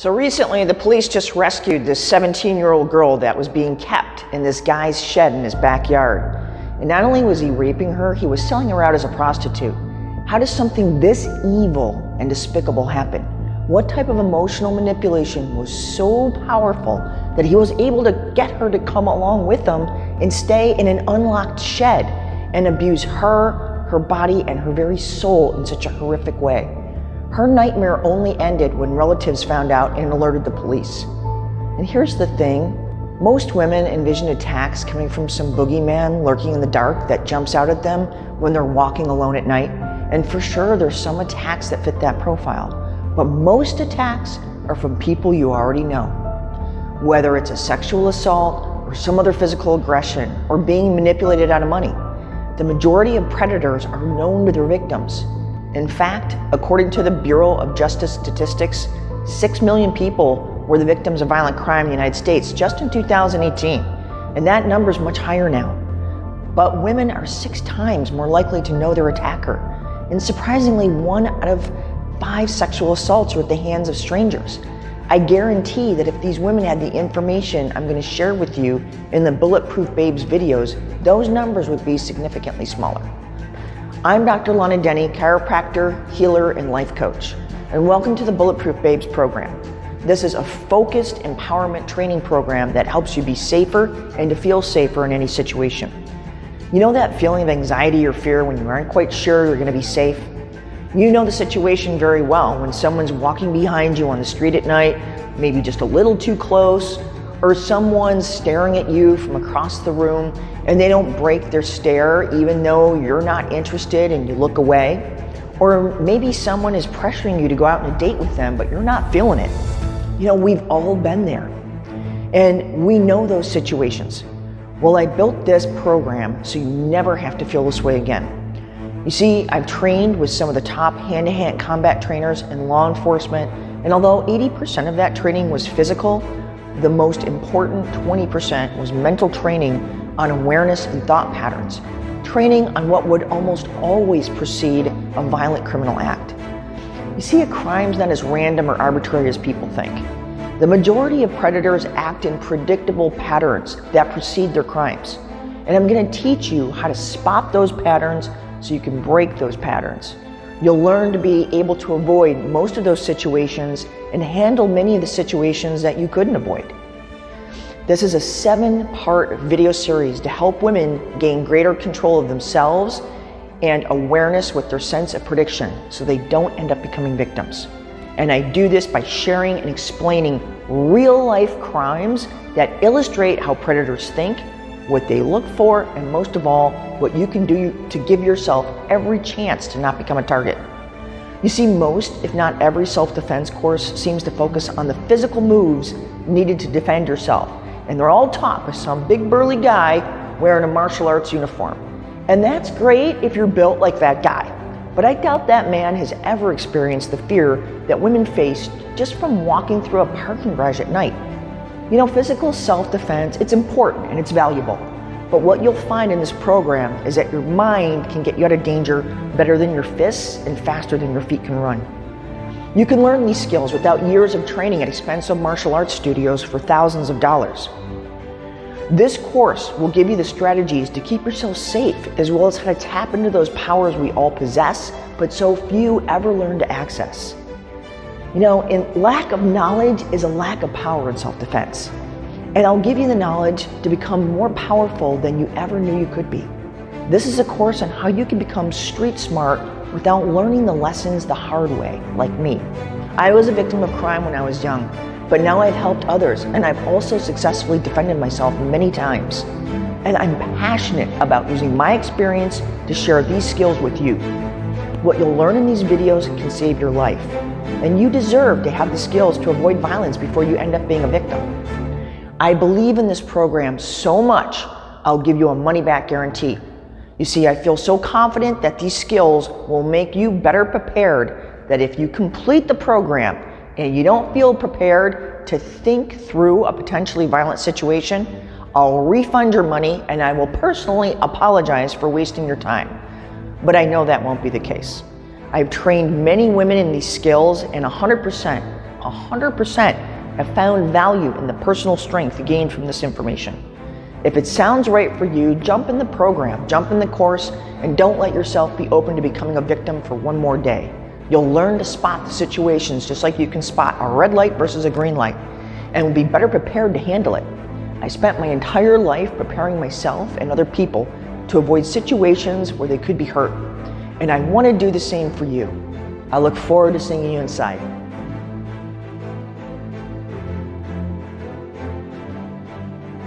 So recently, the police just rescued this 17-year-old girl that was being kept in this guy's shed in his backyard. And not only was he raping her, he was selling her out as a prostitute. How does something this evil and despicable happen? What type of emotional manipulation was so powerful that he was able to get her to come along with him and stay in an unlocked shed and abuse her, her body, and her very soul in such a horrific way? Her nightmare only ended when relatives found out and alerted the police. And here's the thing, most women envision attacks coming from some boogeyman lurking in the dark that jumps out at them when they're walking alone at night. And for sure, there's some attacks that fit that profile. But most attacks are from people you already know. Whether it's a sexual assault or some other physical aggression or being manipulated out of money, the majority of predators are known to their victims. In fact, according to the Bureau of Justice Statistics, 6 million people were the victims of violent crime in the United States just in 2018, and that number is much higher now. But women are 6 times more likely to know their attacker, and surprisingly, 1 out of 5 sexual assaults are at the hands of strangers. I guarantee that if these women had the information I'm going to share with you in the Bulletproof Babes videos, those numbers would be significantly smaller. I'm Dr. Lana Denny, chiropractor, healer, and life coach, and welcome to the Bulletproof Babes program. This is a focused empowerment training program that helps you be safer and to feel safer in any situation. You know that feeling of anxiety or fear when you aren't quite sure you're going to be safe? You know the situation very well when someone's walking behind you on the street at night, maybe just a little too close, or someone's staring at you from across the room and they don't break their stare even though you're not interested and you look away. Or maybe someone is pressuring you to go out on a date with them, but you're not feeling it. You know, we've all been there. And we know those situations. Well, I built this program so you never have to feel this way again. You see, I've trained with some of the top hand-to-hand combat trainers in law enforcement, and although 80% of that training was physical, the most important 20% was mental training on awareness and thought patterns, training on what would almost always precede a violent criminal act. You see, a crime's not as random or arbitrary as people think. The majority of predators act in predictable patterns that precede their crimes. And I'm going to teach you how to spot those patterns so you can break those patterns. You'll learn to be able to avoid most of those situations and handle many of the situations that you couldn't avoid. This is a 7-part video series to help women gain greater control of themselves and awareness with their sense of prediction so they don't end up becoming victims. And I do this by sharing and explaining real-life crimes that illustrate how predators think, what they look for, and most of all, what you can do to give yourself every chance to not become a target. You see, most, if not every self-defense course seems to focus on the physical moves needed to defend yourself. And they're all taught by some big burly guy wearing a martial arts uniform. And that's great if you're built like that guy. But I doubt that man has ever experienced the fear that women face just from walking through a parking garage at night. You know, physical self-defense, it's important and it's valuable. But what you'll find in this program is that your mind can get you out of danger better than your fists and faster than your feet can run. You can learn these skills without years of training at expensive martial arts studios for thousands of dollars. This course will give you the strategies to keep yourself safe, as well as how to tap into those powers we all possess, but so few ever learn to access. You know, lack of knowledge is a lack of power in self-defense. And I'll give you the knowledge to become more powerful than you ever knew you could be. This is a course on how you can become street smart without learning the lessons the hard way, like me. I was a victim of crime when I was young, but now I've helped others, and I've also successfully defended myself many times. And I'm passionate about using my experience to share these skills with you. What you'll learn in these videos can save your life, and you deserve to have the skills to avoid violence before you end up being a victim. I believe in this program so much, I'll give you a money-back guarantee. You see, I feel so confident that these skills will make you better prepared that if you complete the program and you don't feel prepared to think through a potentially violent situation, I'll refund your money and I will personally apologize for wasting your time. But I know that won't be the case. I've trained many women in these skills, and 100% 100% have found value in the personal strength gained from this information. If it sounds right for you, jump in the program, jump in the course, and don't let yourself be open to becoming a victim for one more day. You'll learn to spot the situations just like you can spot a red light versus a green light, and will be better prepared to handle it. I spent my entire life preparing myself and other people to avoid situations where they could be hurt, and I want to do the same for you. I look forward to seeing you inside.